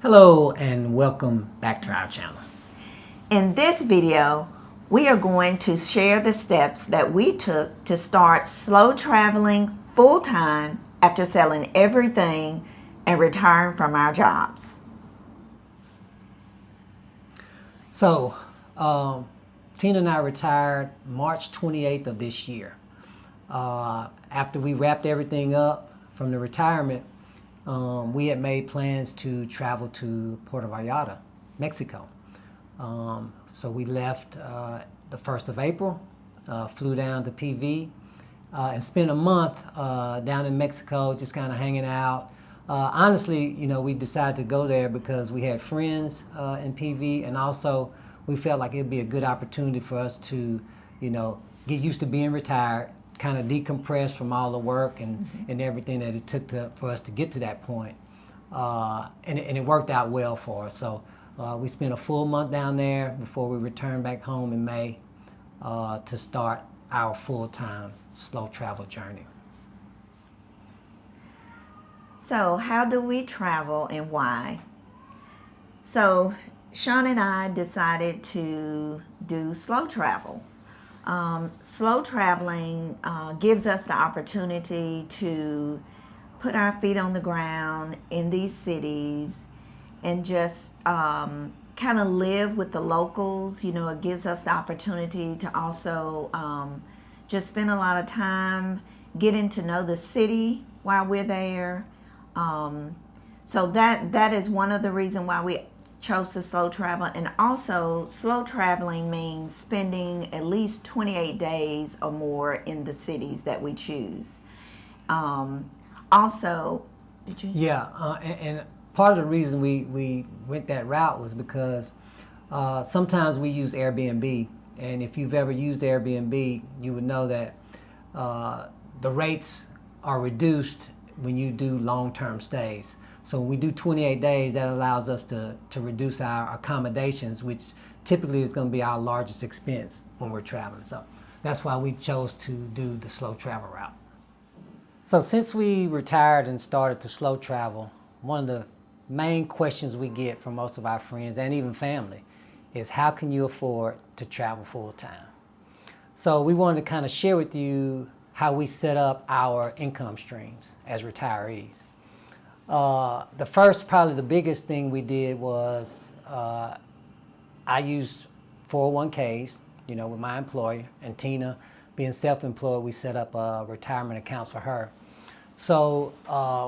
Hello and welcome back to our channel. In this video, we are going to share the steps that we took to start slow traveling full-time after selling everything and retiring from our jobs. So, Tina and I retired March 28th of this year. After we wrapped everything up from the retirement, we had made plans to travel to Puerto Vallarta, Mexico. So we left the 1st of April, flew down to PV, and spent a month down in Mexico just kind of hanging out. Honestly, we decided to go there because we had friends in PV, and also we felt like it'd be a good opportunity for us to, get used to being retired, kind of decompress from all the work and everything that it took for us to get to that point. And it worked out well for us. So we spent a full month down there before we returned back home in May to start our full-time slow travel journey. So how do we travel and why? So Sean and I decided to do slow travel. Slow traveling gives us the opportunity to put our feet on the ground in these cities and just kind of live with the locals. It gives us the opportunity to also just spend a lot of time getting to know the city while we're there. So that is one of the reasons why we chose to slow travel. And also, slow traveling means spending at least 28 days or more in the cities that we choose. Also, did you? Yeah, and part of the reason we went that route was because sometimes we use Airbnb, and if you've ever used Airbnb, you would know that the rates are reduced when you do long-term stays. So when we do 28 days, that allows us to reduce our accommodations, which typically is going to be our largest expense when we're traveling. So that's why we chose to do the slow travel route. So since we retired and started to slow travel, one of the main questions we get from most of our friends and even family is, how can you afford to travel full-time? So we wanted to kind of share with you how we set up our income streams as retirees. The first, probably the biggest thing we did was I used 401ks, with my employer, and Tina, being self-employed, we set up retirement accounts for her. So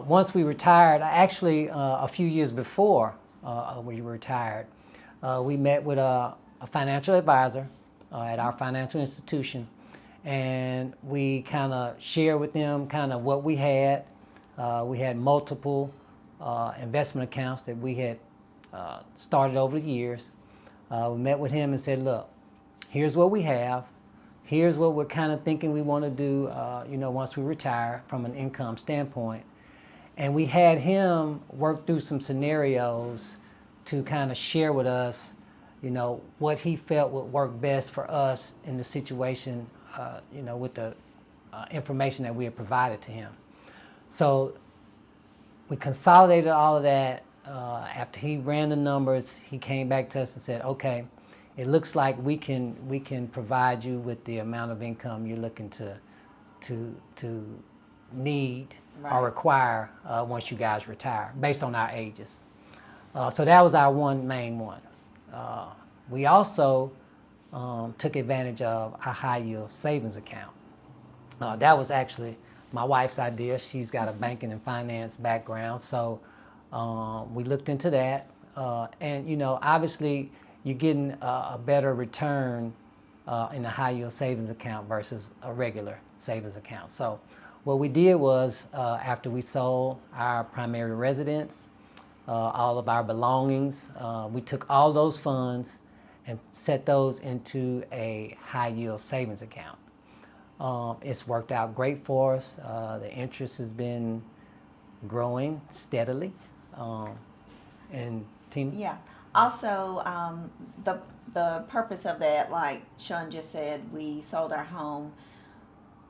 once we retired, actually a few years before we retired, we met with a financial advisor at our financial institution, and we kind of shared with them kind of what we had. We had multiple investment accounts that we had started over the years. We met with him and said, look, here's what we have. Here's what we're kind of thinking we want to do, once we retire from an income standpoint. And we had him work through some scenarios to kind of share with us, what he felt would work best for us in the situation, with the information that we had provided to him. So we consolidated all of that. After he ran the numbers, he came back to us and said, okay, it looks like we can provide you with the amount of income you're looking to need or require once you guys retire, based on our ages. So that was our main one. We also took advantage of a high yield savings account. That was actually my wife's idea. She's got a banking and finance background, so we looked into that. And obviously you're getting a better return in a high yield savings account versus a regular savings account. So what we did was, after we sold our primary residence, all of our belongings, we took all those funds and set those into a high yield savings account. It's worked out great for us. The interest has been growing steadily. And Tina? Yeah. Also, the purpose of that, like Sean just said, we sold our home.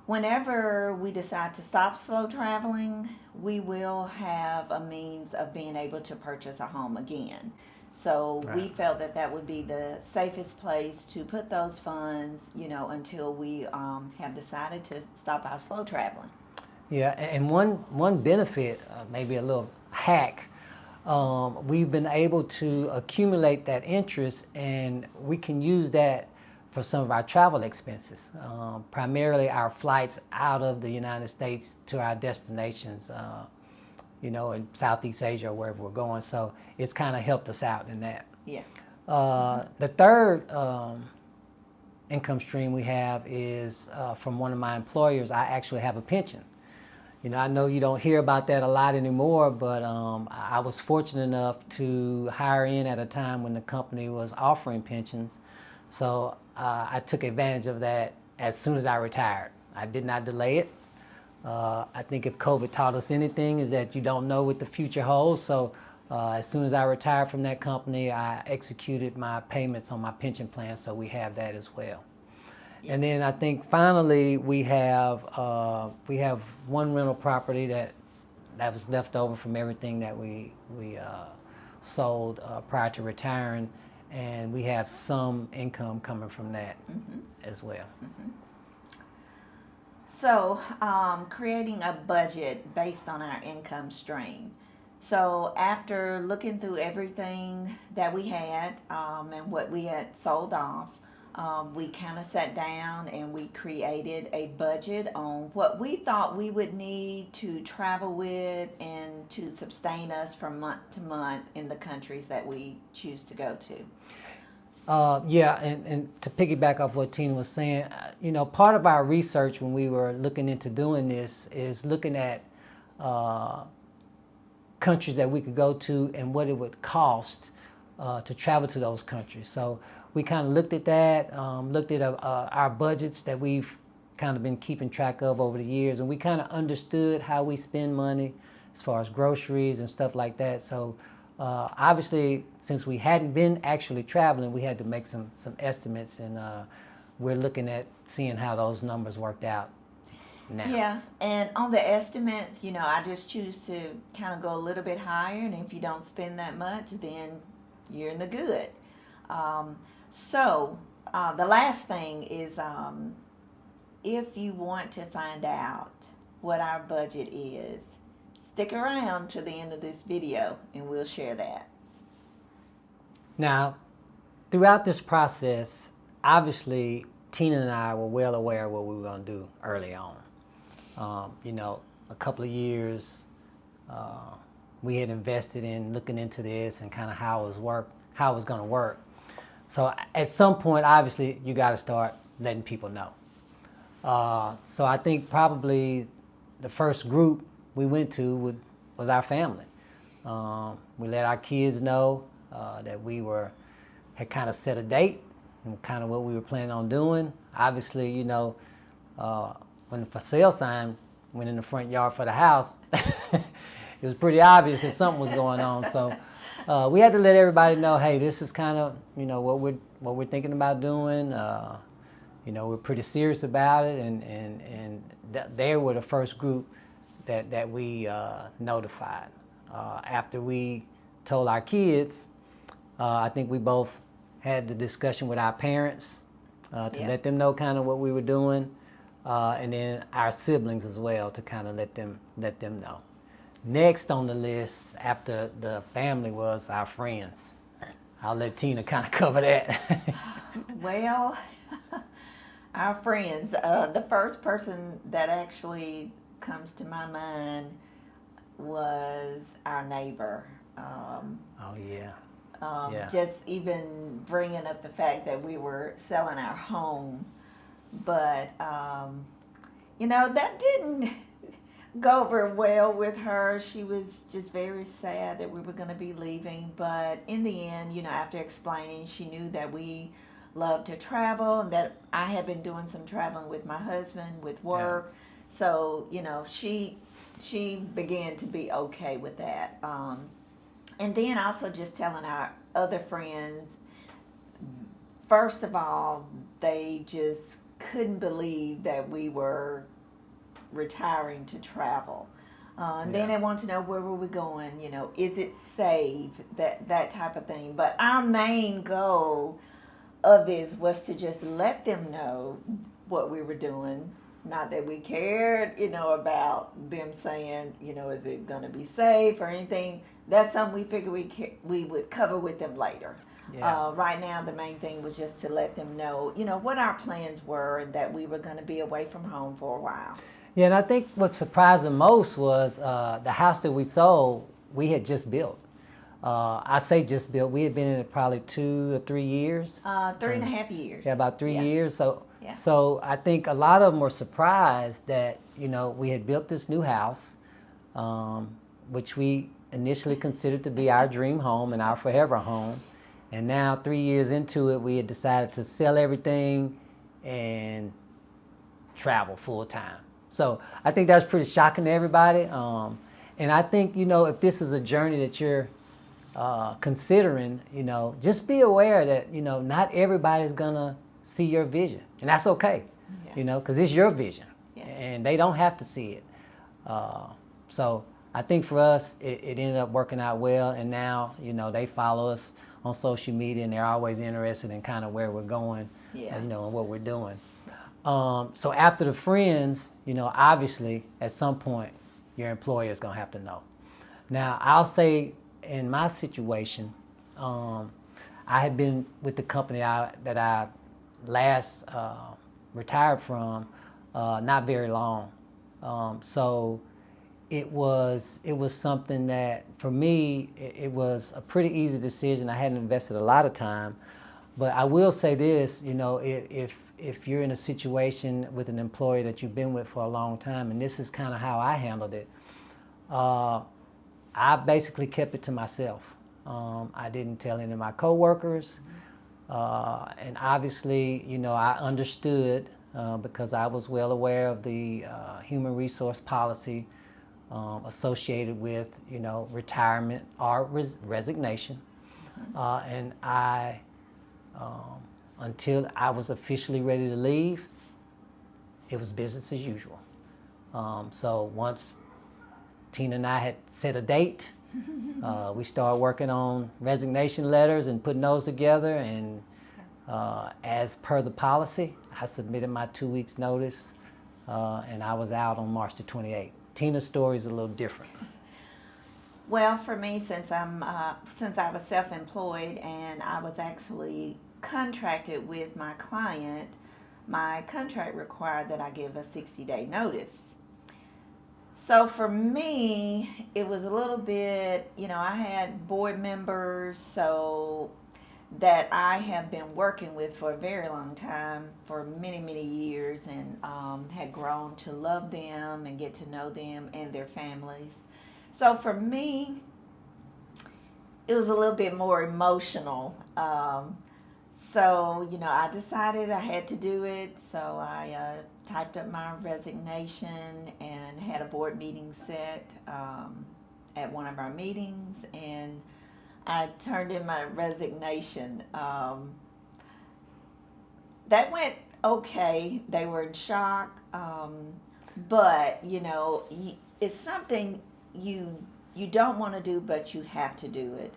whenever we decide to stop slow traveling, we will have a means of being able to purchase a home again. So we Right. felt that that would be the safest place to put those funds, until we have decided to stop our slow traveling. Yeah, and one benefit, maybe a little hack, we've been able to accumulate that interest, and we can use that for some of our travel expenses, primarily our flights out of the United States to our destinations, in Southeast Asia or wherever we're going. So it's kind of helped us out in that. Yeah. The third income stream we have is from one of my employers. I actually have a pension. I know you don't hear about that a lot anymore, but I was fortunate enough to hire in at a time when the company was offering pensions. So I took advantage of that as soon as I retired. I did not delay it. I think if COVID taught us anything is that you don't know what the future holds. So as soon as I retired from that company, I executed my payments on my pension plan, so we have that as well. And then I think finally we have one rental property that was left over from everything that we sold prior to retiring, and we have some income coming from that as well. So, creating a budget based on our income stream. So, after looking through everything that we had and what we had sold off, we kind of sat down and we created a budget on what we thought we would need to travel with and to sustain us from month to month in the countries that we choose to go to. Yeah, and to piggyback off what Tina was saying, part of our research when we were looking into doing this is looking at countries that we could go to and what it would cost to travel to those countries. So we kind of looked at that, looked at our budgets that we've kind of been keeping track of over the years, and we kind of understood how we spend money as far as groceries and stuff like that. So obviously, since we hadn't been actually traveling, we had to make some estimates, and we're looking at seeing how those numbers worked out now. Yeah, and on the estimates, I just choose to kind of go a little bit higher, and if you don't spend that much, then you're in the good. So the last thing is if you want to find out what our budget is, stick around to the end of this video and we'll share that. Now, throughout this process, obviously, Tina and I were well aware of what we were going to do early on. A couple of years, we had invested in looking into this and kind of how it was going to work. So at some point, obviously, you got to start letting people know. So I think probably the first group we went to was our family. We let our kids know that we had kind of set a date and kind of what we were planning on doing. Obviously, when the for sale sign went in the front yard for the house, it was pretty obvious that something was going on. So we had to let everybody know, hey, this is kind of what we're thinking about doing. We're pretty serious about it, and they were the first group that we notified. After we told our kids, I think we both had the discussion with our parents to let them know kind of what we were doing, and then our siblings as well to kind of let them know. Next on the list after the family was our friends. I'll let Tina kind of cover that. Well, our friends. The first person that actually comes to my mind was our neighbor. Oh yeah. Just even bringing up the fact that we were selling our home, but that didn't go over well with her. She was just very sad that we were going to be leaving, but in the end, after explaining, she knew that we love to travel and that I had been doing some traveling with my husband with work. Yeah. So, she began to be okay with that. And then also just telling our other friends, first of all, they just couldn't believe that we were retiring to travel. And then Yeah. they want to know where were we going, is it safe, that type of thing. But our main goal of this was to just let them know what we were doing. Not that we cared, about them saying, is it going to be safe or anything. That's something we figured we would cover with them later. Yeah. Right now, the main thing was just to let them know, what our plans were and that we were going to be away from home for a while. Yeah, and I think what surprised the most was the house that we sold, we had just built. I say just built. We had been in it probably 2 or 3 years. 3.5 years. Yeah, about 3 Yeah. years. So, Yeah. so I think a lot of them were surprised that we had built this new house, which we initially considered to be our dream home and our forever home, and now 3 years into it, we had decided to sell everything and travel full time. So I think that's pretty shocking to everybody. And I think if this is a journey that you're considering, just be aware that not everybody's gonna see your vision, and that's okay. Yeah. Because it's your vision, Yeah. and they don't have to see it. So I think for us, it ended up working out well, and now they follow us on social media, and they're always interested in kind of where we're going, Yeah. and what we're doing. So after the friends, obviously at some point your employer is gonna have to know. Now I'll say in my situation, I had been with the company that I last retired from not very long, so it was something that for me it was a pretty easy decision. I hadn't invested a lot of time, but I will say this, if you're in a situation with an employee that you've been with for a long time, and this is kind of how I handled it, I basically kept it to myself. I didn't tell any of my coworkers, and obviously, I understood because I was well aware of the human resource policy associated with, retirement or resignation, and I. Until I was officially ready to leave, it was business as usual. So once Tina and I had set a date, we started working on resignation letters and putting those together. And as per the policy, I submitted my 2 weeks notice, and I was out on March the 28th. Tina's story is a little different. Well, for me, since I was self-employed and I was actually contracted with my client, my contract required that I give a 60-day notice. So for me, it was a little bit, I had board members that I have been working with for a very long time, for many, many years, and had grown to love them and get to know them and their families. So for me, it was a little bit more emotional. So, I decided I had to do it. So I typed up my resignation and had a board meeting set at one of our meetings. And I turned in my resignation. That went okay. They were in shock. But, it's something you don't want to do, but you have to do it.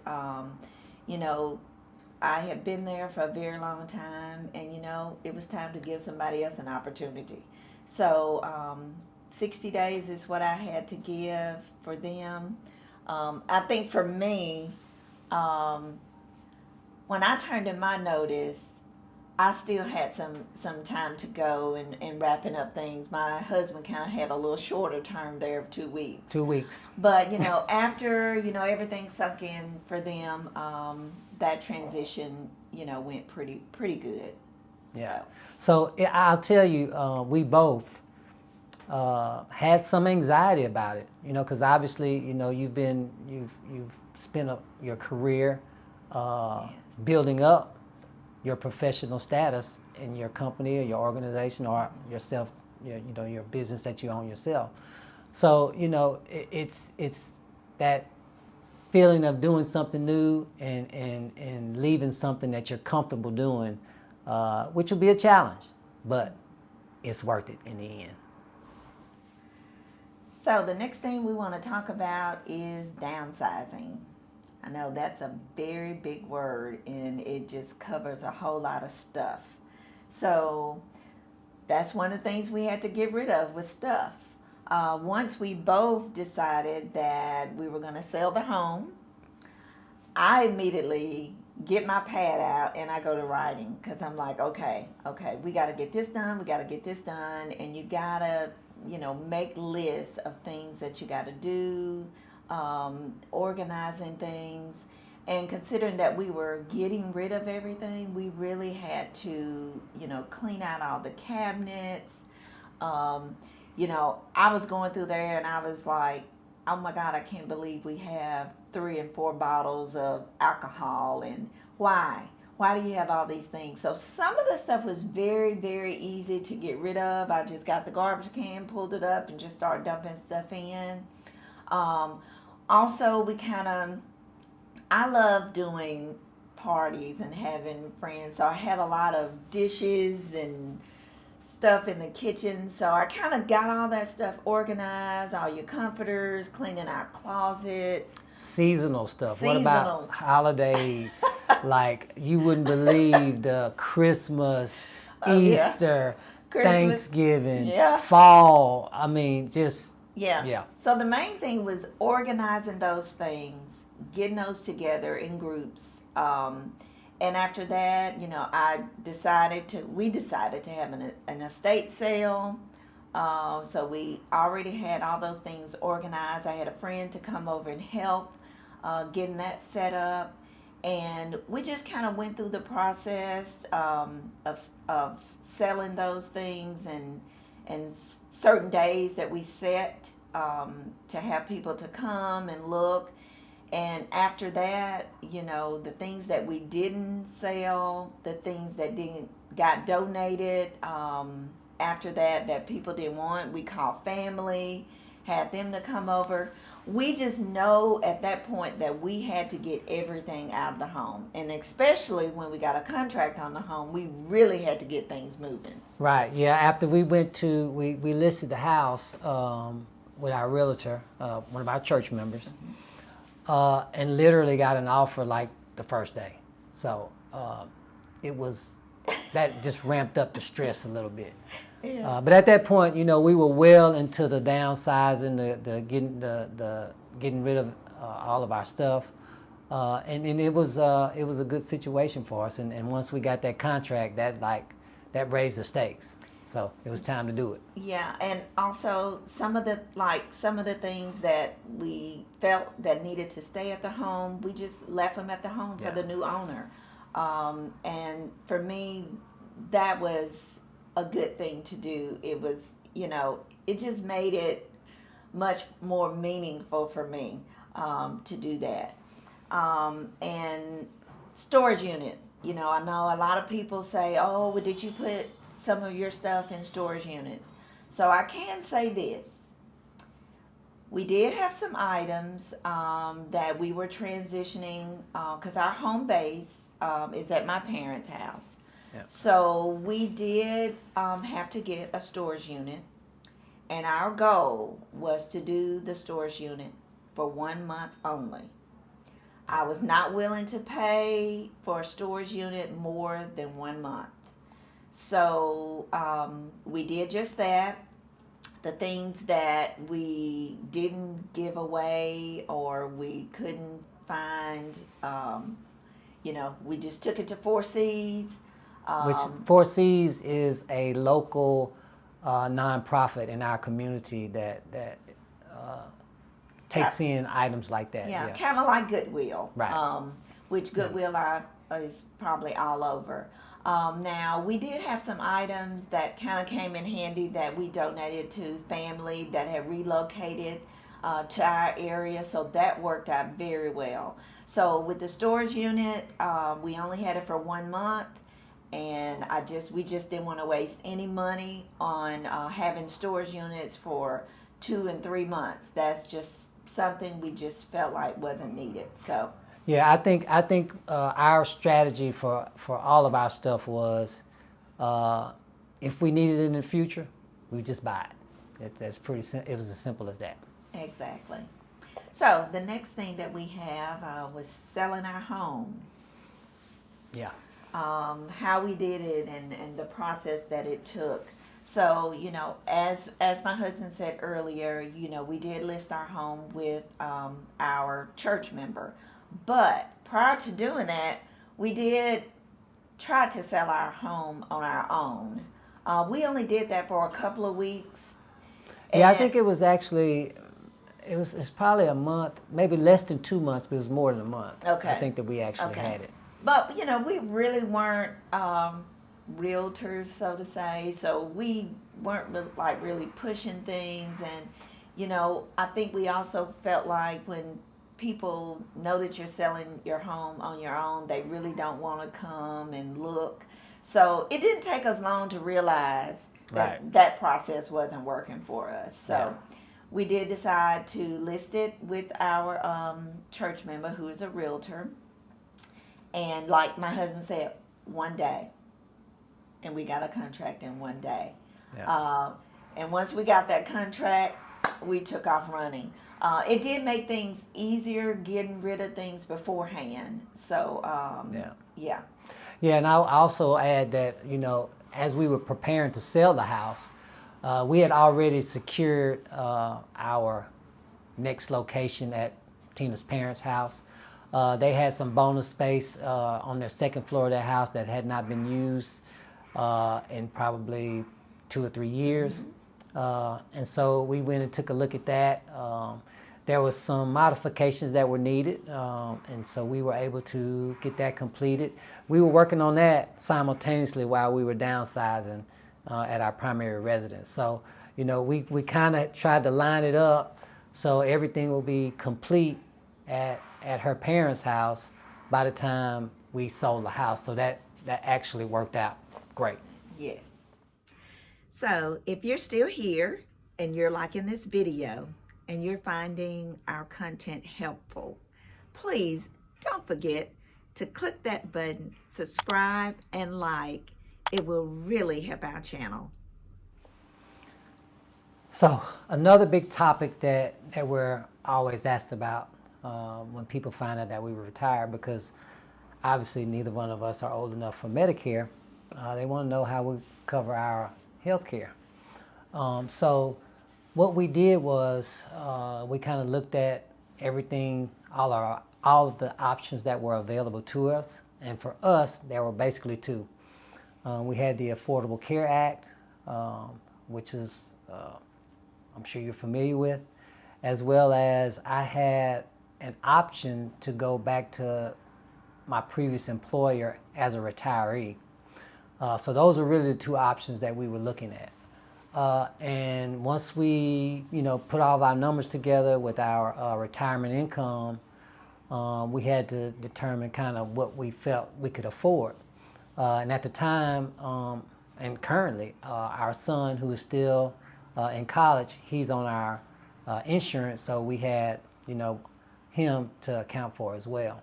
I had been there for a very long time, and it was time to give somebody else an opportunity. So 60 days is what I had to give for them. I think for me, when I turned in my notice, I still had some time to go and wrapping up things. My husband kind of had a little shorter term there of 2 weeks. 2 weeks. But, after, everything sunk in for them, that transition, went pretty good. Yeah. So I'll tell you, we both had some anxiety about it, because obviously, you've spent your career building up your professional status in your company or your organization or yourself, your business that you own yourself. So, it's that feeling of doing something new and leaving something that you're comfortable doing, which will be a challenge, but it's worth it in the end. So the next thing we want to talk about is downsizing. I know that's a very big word and it just covers a whole lot of stuff. So that's one of the things we had to get rid of was stuff. Once we both decided that we were going to sell the home, I immediately get my pad out and I go to writing because I'm like, okay, we got to get this done, and you got to, make lists of things that you got to do, organizing things. And considering that we were getting rid of everything, we really had to, clean out all the cabinets. I was going through there and I was like, oh my God, I can't believe we have 3 and 4 bottles of alcohol. And why? Why do you have all these things? So some of the stuff was very, very easy to get rid of. I just got the garbage can, pulled it up, and just started dumping stuff in. Also, I love doing parties and having friends. So I had a lot of dishes and stuff in the kitchen. So I kind of got all that stuff organized, all your comforters, cleaning out closets. Seasonal stuff. What about holiday? Like, you wouldn't believe the Christmas, Easter, Thanksgiving, fall. I mean, just... Yeah. So the main thing was organizing those things, getting those together in groups. And after that, we decided to have an estate sale. So we already had all those things organized. I had a friend to come over and help getting that set up. And we just kind of went through the process of selling those things and certain days that we set to have people to come and look. And after that, the things that we didn't sell, the things that got donated, after that people didn't want, we called family, had them to come over. We just know at that point that we had to get everything out of the home. And especially when we got a contract on the home, we really had to get things moving. Right, yeah. After we we listed the house with our realtor, one of our church members, and literally got an offer like the first day. So that just ramped up the stress a little bit. Yeah. But at that point, we were well into the downsizing, the getting rid of all of our stuff, and it was a good situation for us. And once we got that contract, that raised the stakes. So it was time to do it. Yeah, and also some of the things that we felt that needed to stay at the home, we just left them at the home for the new owner. And for me, that was a good thing to do. It was, it just made it much more meaningful for me to do that. And storage units, I know a lot of people say, oh, well, did you put some of your stuff in storage units? So I can say this. We did have some items that we were transitioning because our home base is at my parents' house. Yep. So we did have to get a storage unit, and our goal was to do the storage unit for 1 month only. I was not willing to pay for a storage unit more than 1 month. So we did just that. The things that we didn't give away or we couldn't find, we just took it to 4Cs. Which 4Cs is a local nonprofit in our community that takes in items like that. Yeah. Kind of like Goodwill. Right. Which Goodwill is probably all over. Now, we did have some items that kind of came in handy that we donated to family that had relocated to our area, so that worked out very well. So with the storage unit, we only had it for 1 month, and we just didn't want to waste any money on having storage units for 2 and 3 months. That's just something we just felt like wasn't needed. So. Yeah, I think our strategy for all of our stuff was, if we need it in the future, we just buy it. That's pretty. It was as simple as that. Exactly. So the next thing that we have was selling our home. Yeah. How we did it and the process that it took. So, as my husband said earlier, we did list our home with our church member. But prior to doing that, we did try to sell our home on our own. We only did that for a couple of weeks. Yeah, I think it was actually, it's probably a month, maybe less than 2 months, but it was more than a month. Okay. I think that we actually had it. But, we really weren't realtors, so to say, so we weren't really pushing things. And, I think we also felt like when people know that you're selling your home on your own, they really don't want to come and look. So it didn't take us long to realize that that process wasn't working for us. So we did decide to list it with our church member who is a realtor. And like my husband said, one day. And we got a contract in one day. Yeah. And once we got that contract, we took off running. It did make things easier getting rid of things beforehand. So, yeah. Yeah, and I'll also add that, as we were preparing to sell the house, we had already secured our next location at Tina's parents' house. They had some bonus space on their second floor of their house that had not been used in probably 2 or 3 years. And so we went and took a look at that. There was some modifications that were needed, and so we were able to get that completed. We were working on that simultaneously while we were downsizing at our primary residence. So, we kind of tried to line it up so everything will be complete at her parents' house by the time we sold the house. So that actually worked out great. Yes. So if you're still here and you're liking this video and you're finding our content helpful, please don't forget to click that button, subscribe, and like. It will really help our channel. So another big topic that we're always asked about when people find out that we were retired, because obviously neither one of us are old enough for Medicare, they want to know how we cover our health care. So what we did was we kind of looked at everything, all of the options that were available to us. And for us, there were basically two. We had the Affordable Care Act, which is, I'm sure you're familiar with, as well as I had an option to go back to my previous employer as a retiree. So those are really the two options that we were looking at. And once we, put all of our numbers together with our retirement income, we had to determine kind of what we felt we could afford. And at the time, and currently, our son, who is still in college, he's on our insurance, so we had, him to account for as well.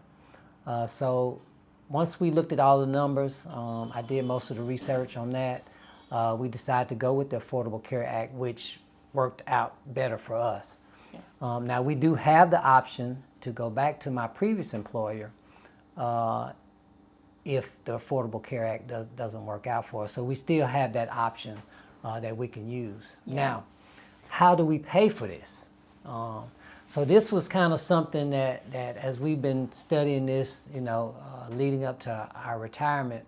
So once we looked at all the numbers, I did most of the research on that. We decided to go with the Affordable Care Act, which worked out better for us. Now, we do have the option to go back to my previous employer if the Affordable Care Act doesn't work out for us. So we still have that option that we can use. Yeah. Now, how do we pay for this? So this was kind of something that as we've been studying this, leading up to our retirement,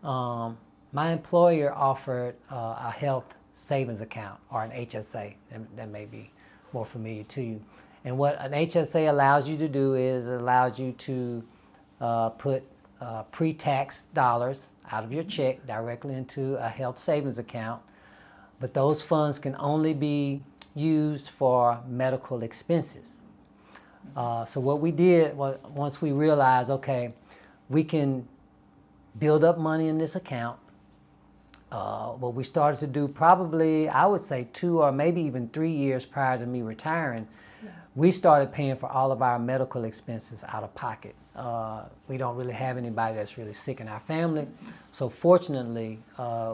my employer offered a health savings account, or an HSA. That may be more familiar to you. And what an HSA allows you to do is it allows you to put pre-tax dollars out of your check directly into a health savings account, but those funds can only be used for medical expenses. So what we did was, once we realized, okay, we can build up money in this account, what we started to do probably, I would say 2 or maybe even 3 years prior to me retiring, we started paying for all of our medical expenses out of pocket. We don't really have anybody that's really sick in our family. So fortunately,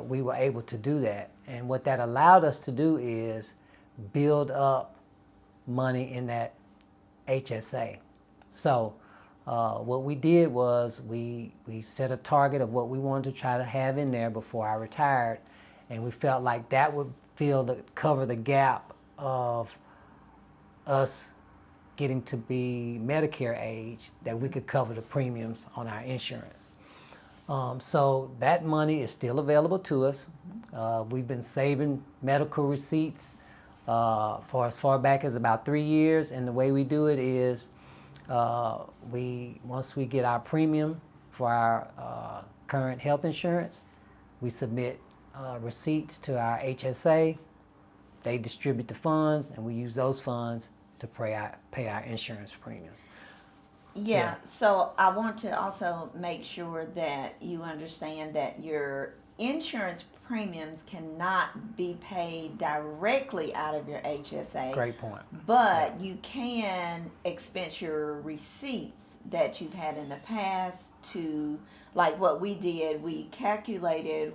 we were able to do that. And what that allowed us to do is build up money in that HSA. So what we did was we set a target of what we wanted to try to have in there before I retired, and we felt like that would cover the gap of us getting to be Medicare age, that we could cover the premiums on our insurance. So that money is still available to us. We've been saving medical receipts for as far back as about 3 years, and the way we do it is once we get our premium for our current health insurance, we submit receipts to our HSA. They distribute the funds, and we use those funds to pay our insurance premiums. Yeah, so I want to also make sure that you understand that your insurance premiums cannot be paid directly out of your HSA. Great point. But you can expense your receipts that you've had in the past to, like what we did, we calculated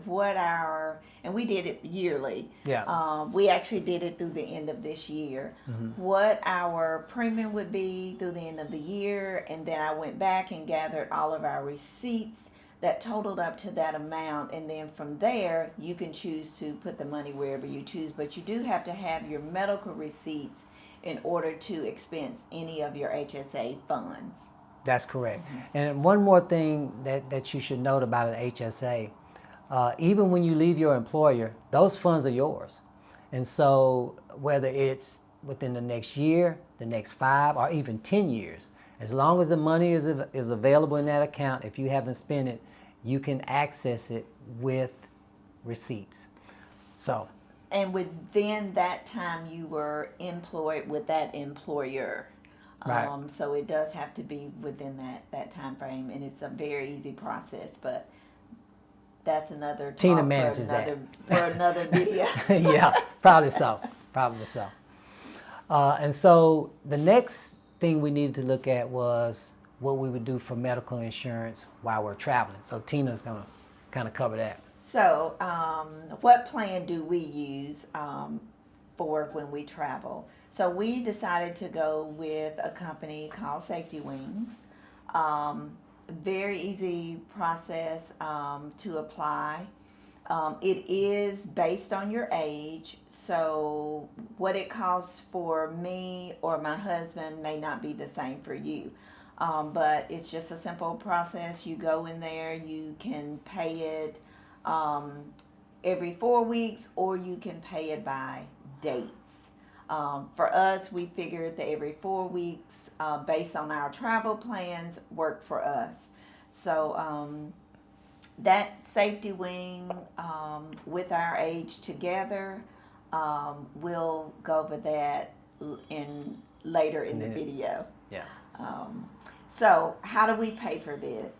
and we did it yearly. Yeah. We actually did it through the end of this year, what our premium would be through the end of the year, and then I went back and gathered all of our receipts that totaled up to that amount, and then from there you can choose to put the money wherever you choose, but you do have to have your medical receipts in order to expense any of your HSA funds. That's correct. And one more thing that you should note about an HSA, even when you leave your employer, those funds are yours. And so whether it's within the next year, the next 5, or even 10 years, as long as the money is available in that account, if you haven't spent it, you can access it with receipts. So. And within that time you were employed with that employer. Right. So it does have to be within that time frame, and it's a very easy process, but that's another talk Tina manages for another video. Yeah, probably so. And so the next thing we needed to look at was what we would do for medical insurance while we're traveling. So Tina's going to kind of cover that. So what plan do we use for when we travel? So we decided to go with a company called Safety Wings. Very easy process to apply. It is based on your age, so what it costs for me or my husband may not be the same for you. But it's just a simple process. You go in there, you can pay it every 4 weeks, or you can pay it by dates. For us, we figured that every 4 weeks, based on our travel plans, worked for us. So that Safety Wing, with our age together, we'll go over that later in the video. Yeah. So how do we pay for this?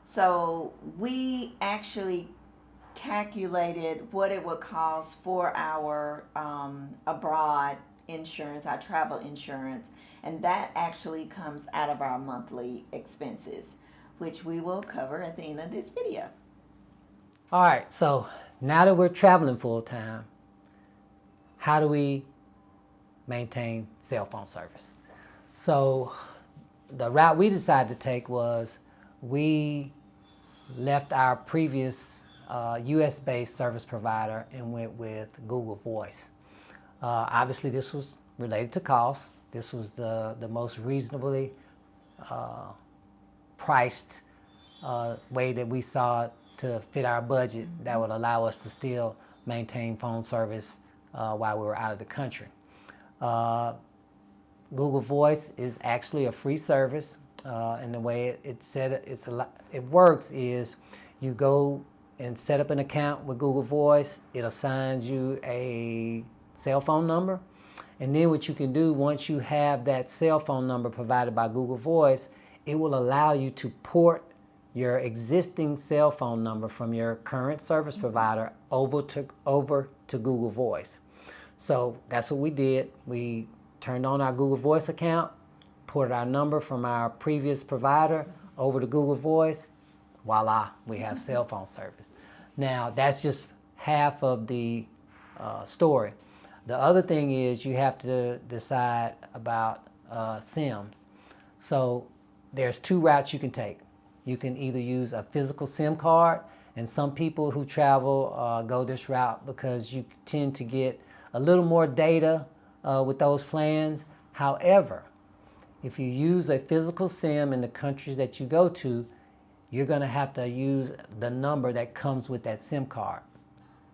So we actually calculated what it would cost for our abroad insurance, our travel insurance, and that actually comes out of our monthly expenses, which we will cover at the end of this video. All right, so now that we're traveling full time, how do we maintain cell phone service? So the route we decided to take was we left our previous US-based service provider and went with Google Voice. Obviously, this was related to cost. This was the most reasonably priced way that we saw to fit our budget that would allow us to still maintain phone service while we were out of the country. Google Voice is actually a free service, and the way it works is you go and set up an account with Google Voice. It assigns you a cell phone number, and then what you can do once you have that cell phone number provided by Google Voice, it will allow you to port your existing cell phone number from your current service provider over to Google Voice. So that's what we did. We turned on our Google Voice account, ported our number from our previous provider over to Google Voice. Voila, we have cell phone service. Now, that's just half of the story. The other thing is you have to decide about SIMs. So there's two routes you can take. You can either use a physical SIM card, and some people who travel go this route because you tend to get a little more data with those plans. However, if you use a physical SIM in the countries that you go to, you're going to have to use the number that comes with that SIM card.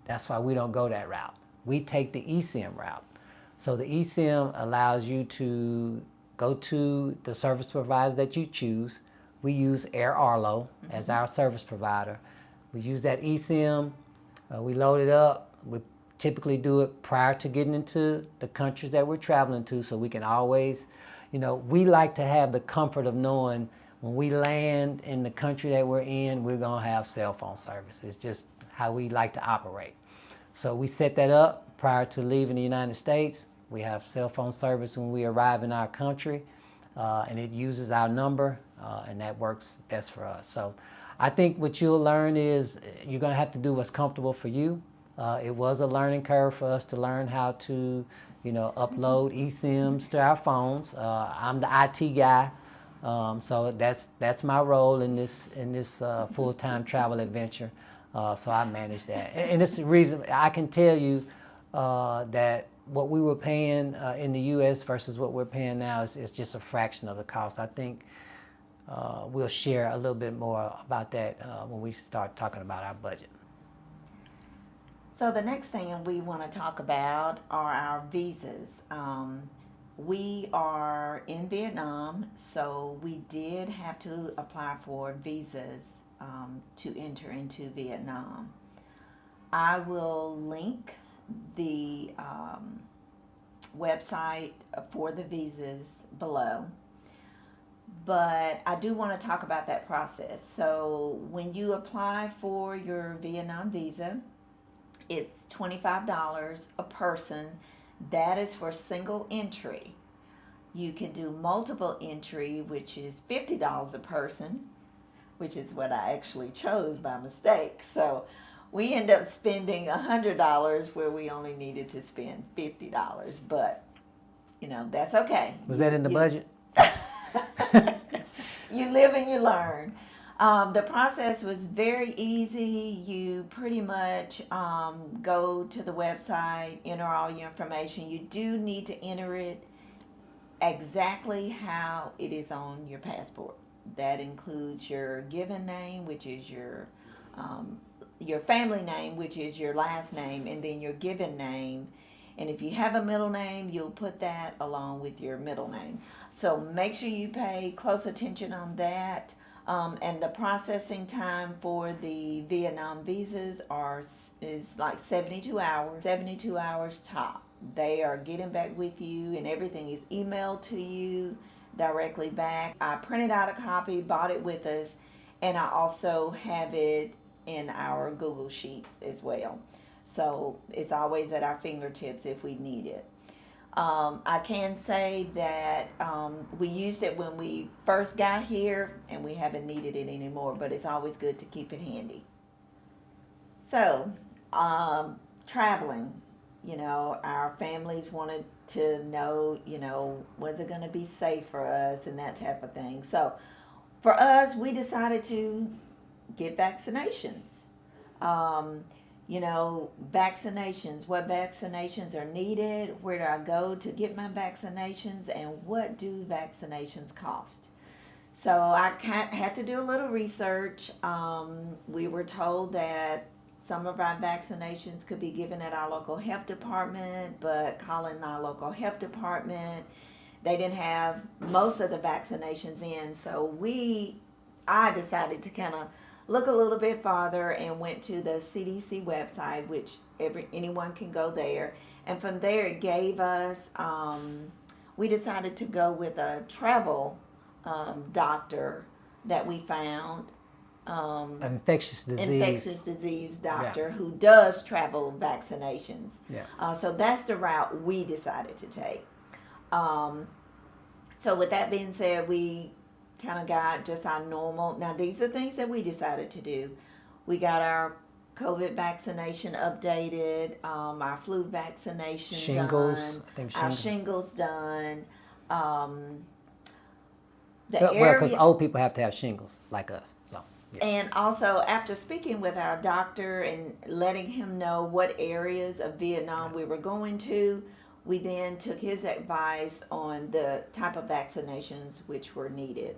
That's why we don't go that route. We take the eSIM route. So the eSIM allows you to go to the service provider that you choose. We use Air Arlo as our service provider. We use that eSIM. We load it up. We typically do it prior to getting into the countries that we're traveling to, so we can always, we like to have the comfort of knowing when we land in the country that we're in, we're going to have cell phone service. It's just how we like to operate. So we set that up prior to leaving the United States. We have cell phone service when we arrive in our country, and it uses our number, and that works best for us. So I think what you'll learn is you're going to have to do what's comfortable for you. It was a learning curve for us to learn how to, upload eSIMs to our phones. I'm the IT guy, so that's my role in this full-time travel adventure. So I manage that, and it's the reason I can tell you that what we were paying in the U.S. versus what we're paying now is just a fraction of the cost. I think we'll share a little bit more about that when we start talking about our budget. So the next thing we want to talk about are our visas. We are in Vietnam, so we did have to apply for visas to enter into Vietnam. I will link the website for the visas below, but I do want to talk about that process. So when you apply for your Vietnam visa, it's $25 a person. That is for single entry. You can do multiple entry, which is $50 a person, which is what I actually chose by mistake. So we end up spending $100 where we only needed to spend $50, but that's okay. Was that in the budget? You live and you learn. The process was very easy. You pretty much go to the website, enter all your information. You do need to enter it exactly how it is on your passport. That includes your given name, which is your family name, which is your last name, and then your given name. And if you have a middle name, you'll put that along with your middle name. So make sure you pay close attention on that. And the processing time for the Vietnam visas is like 72 hours. 72 hours top. They are getting back with you, and everything is emailed to you directly back. I printed out a copy, bought it with us, and I also have it in our Google Sheets as well. So it's always at our fingertips if we need it. I can say that we used it when we first got here, and we haven't needed it anymore, but it's always good to keep it handy. So, traveling, our families wanted to know, was it going to be safe for us and that type of thing. So, for us, we decided to get vaccinations. Vaccinations, what vaccinations are needed, where do I go to get my vaccinations, and what do vaccinations cost? So I had to do a little research. We were told that some of our vaccinations could be given at our local health department, but calling our local health department, they didn't have most of the vaccinations in. So I decided to kind of look a little bit farther and went to the CDC website, which anyone can go there. And from there it gave us, we decided to go with a travel doctor that we found. Infectious disease doctor who does travel vaccinations. Yeah. So that's the route we decided to take. So with that being said, we kind of got just our normal. Now these are things that we decided to do. We got our COVID vaccination updated, our flu vaccination Shingles, done, I think our shingles. shingles done. The Well, because area, old people have to have shingles like us. So yeah. and also after speaking with our doctor and letting him know what areas of Vietnam we were going to, we then took his advice on the type of vaccinations which were needed.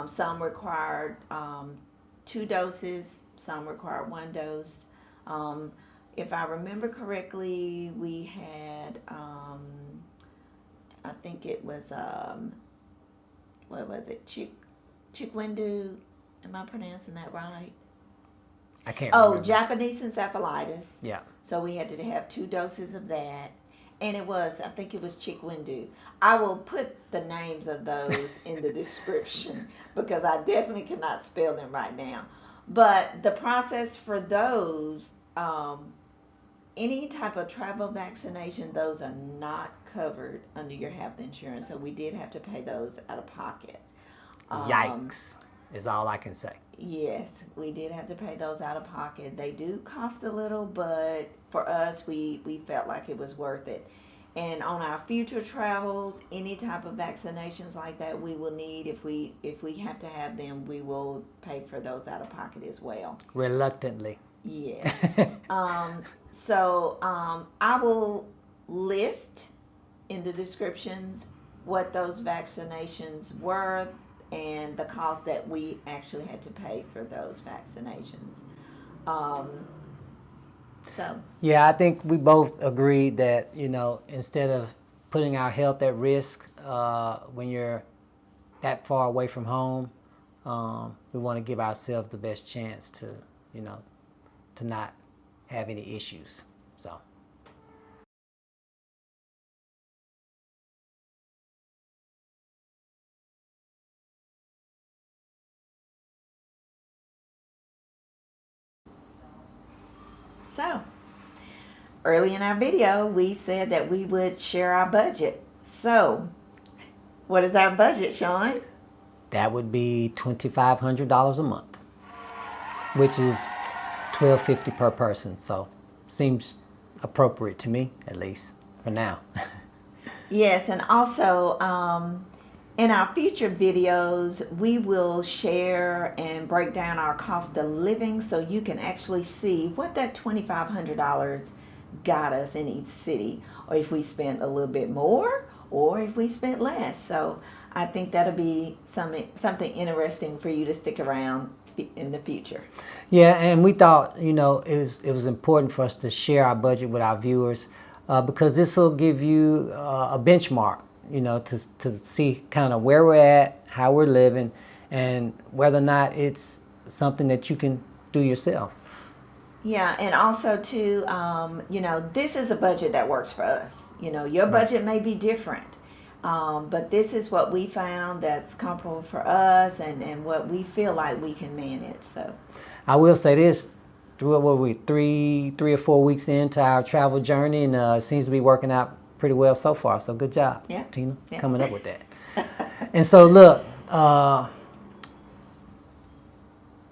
Some required 2 doses, some required 1 dose. If I remember correctly, we had, I think it was, what was it, Chikwindu? Am I pronouncing that right? I can't Oh, remember. Japanese encephalitis. Yeah. So we had to have 2 doses of that. And I think it was Chikwindu. I will put the names of those in the description because I definitely cannot spell them right now. But the process for those, any type of travel vaccination, those are not covered under your health insurance. So we did have to pay those out of pocket. Yikes is all I can say. Yes, we did have to pay those out of pocket. They do cost a little, but for us, we felt like it was worth it. And on our future travels, any type of vaccinations like that we will need, if we have to have them, we will pay for those out of pocket as well. Reluctantly. Yes. So I will list in the descriptions what those vaccinations were and the cost that we actually had to pay for those vaccinations. Yeah, I think we both agreed that, instead of putting our health at risk when you're that far away from home, we want to give ourselves the best chance to not have any issues. So. So, early in our video, we said that we would share our budget. So, what is our budget, Sean? That would be $2,500 a month, which is $1,250 per person. So, seems appropriate to me, at least for now. Yes, and also in our future videos, we will share and break down our cost of living so you can actually see what that $2,500 got us in each city, or if we spent a little bit more or if we spent less. So I think that'll be something interesting for you to stick around in the future. Yeah, and we thought, it was important for us to share our budget with our viewers because this will give you a benchmark, to see kind of where we're at, how we're living, and whether or not it's something that you can do yourself. Yeah, and also too, this is a budget that works for us. Your budget may be different, but this is what we found that's comfortable for us and what we feel like we can manage. So, I will say this: what were we, 3 or 4 weeks into our travel journey, and it seems to be working out pretty well so far. So good job, Tina, coming up with that. And so look,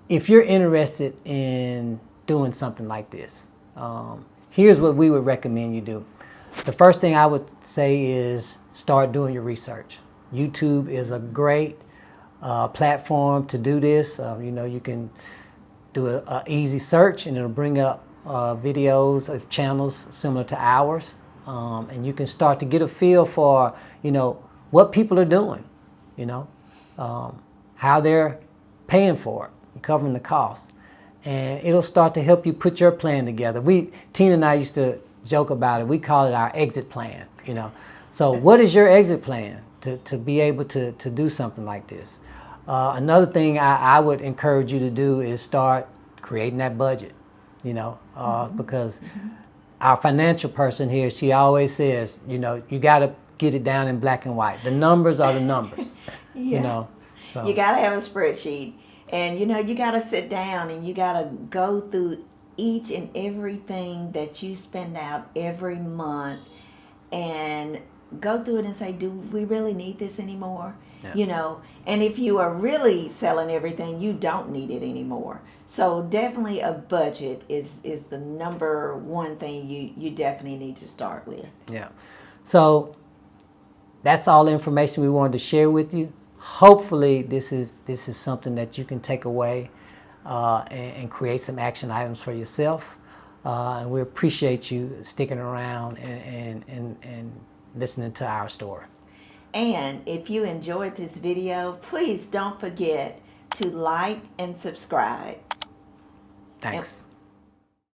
if you're interested in doing something like this, here's what we would recommend you do. The first thing I would say is start doing your research. YouTube is a great platform to do this. You can do an easy search and it'll bring up videos of channels similar to ours. And you can start to get a feel for, what people are doing, how they're paying for it, and covering the costs. And it'll start to help you put your plan together. Tina and I used to joke about it. We call it our exit plan, So what is your exit plan to be able to do something like this? Another thing I would encourage you to do is start creating that budget, because our financial person here, she always says, you got to get it down in black and white. The numbers are the numbers, So. You got to have a spreadsheet. And, you got to sit down and you got to go through each and everything that you spend out every month and go through it and say, do we really need this anymore? Yeah. You know, and if you are really selling everything, you don't need it anymore. So definitely a budget is the number one thing you definitely need to start with. Yeah. So that's all the information we wanted to share with you. Hopefully this is something that you can take away and create some action items for yourself. And we appreciate you sticking around and listening to our story. And if you enjoyed this video, please don't forget to like and subscribe. Thanks.